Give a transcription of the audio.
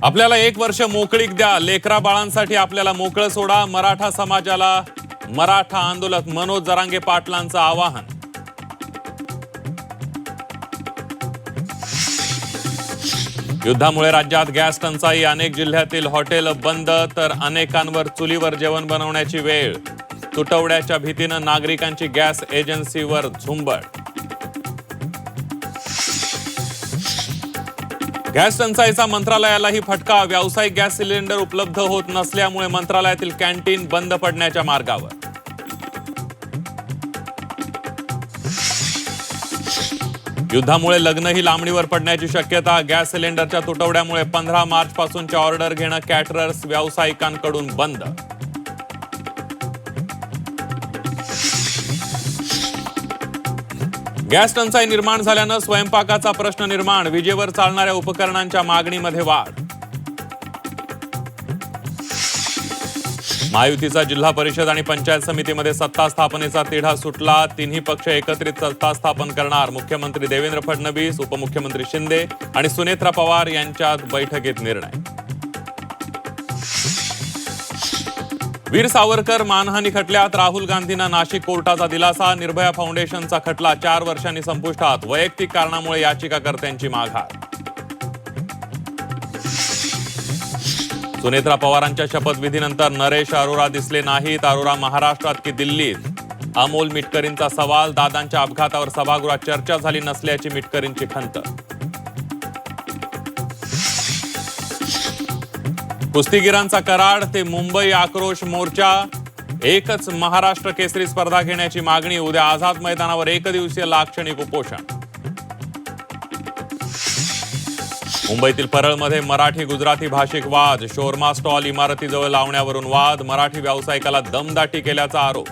आपल्याला 1 वर्ष मोकळीक द्या, लेकरा बाळांसाठी आपल्याला मोकळं सोडा, मराठा समाजाला मराठा आंदोलक मनोज जरांगे पाटलांचं आवाहन. युद्धामुळे राज्यात गॅस टंचाई, अनेक जिल्ह्यातील हॉटेल बंद तर अनेकांवर चुलीवर जेवण बनवण्याची वेळ. तुटवड्याच्या भीतीनं नागरिकांची गॅस एजन्सीवर झुंबड. गॅस टंचाईचा मंत्रालयालाही फटका, व्यावसायिक गॅस सिलेंडर उपलब्ध होत नसल्यामुळे मंत्रालयातील कॅन्टीन बंद पडण्याच्या मार्गावर. युद्धामुळे लग्नही लांबणीवर पडण्याची शक्यता, गॅस सिलेंडरच्या तुटवड्यामुळे 15 मार्च पासूनच्या ऑर्डर घेणं कॅटरर्स व्यावसायिकांकडून बंद. गॅस टंचाई निर्माण झाल्यानं स्वयंपाकाचा प्रश्न निर्माण, विजेवर चालणाऱ्या उपकरणांच्या मागणीमध्ये वाढ. महायुतीचा जिल्हा परिषद आणि पंचायत समितीमध्ये सत्ता स्थापनेचा तिढा सुटला, तिन्ही पक्ष एकत्रित सत्ता स्थापन करणार. मुख्यमंत्री देवेंद्र फडणवीस, उपमुख्यमंत्री शिंदे आणि सुनेत्रा पवार यांच्यात बैठकीत निर्णय. वीर सावरकर मानहानी खटल्यात राहुल गांधींना नाशिक कोर्टाचा दिलासा, निर्भया फाउंडेशनचा खटला 4 वर्षांनी संपुष्टात, वैयक्तिक कारणामुळे याचिकाकर्त्यांची माघार. सुनेत्रा पवारांच्या शपथविधीनंतर नरेश अरोरा दिसले नाहीत, अरोरा महाराष्ट्रात की दिल्लीत? अमोल मिटकरींचा सवाल, दादांच्या अपघातावर सभागृहात चर्चा झाली नसल्याची मिटकरींची खंत. कुस्तीगिरांचा कराड ते मुंबई आक्रोश मोर्चा, एकच महाराष्ट्र केसरी स्पर्धा घेण्याची मागणी, उद्या आझाद मैदानावर एकदिवसीय लाक्षणिक उपोषण. मुंबईतील परळमध्ये मराठी गुजराती भाषिक वाद, शोरमा स्टॉल इमारतीजवळ लावण्यावरून वाद, मराठी व्यावसायिकाला दमदाटी केल्याचा आरोप.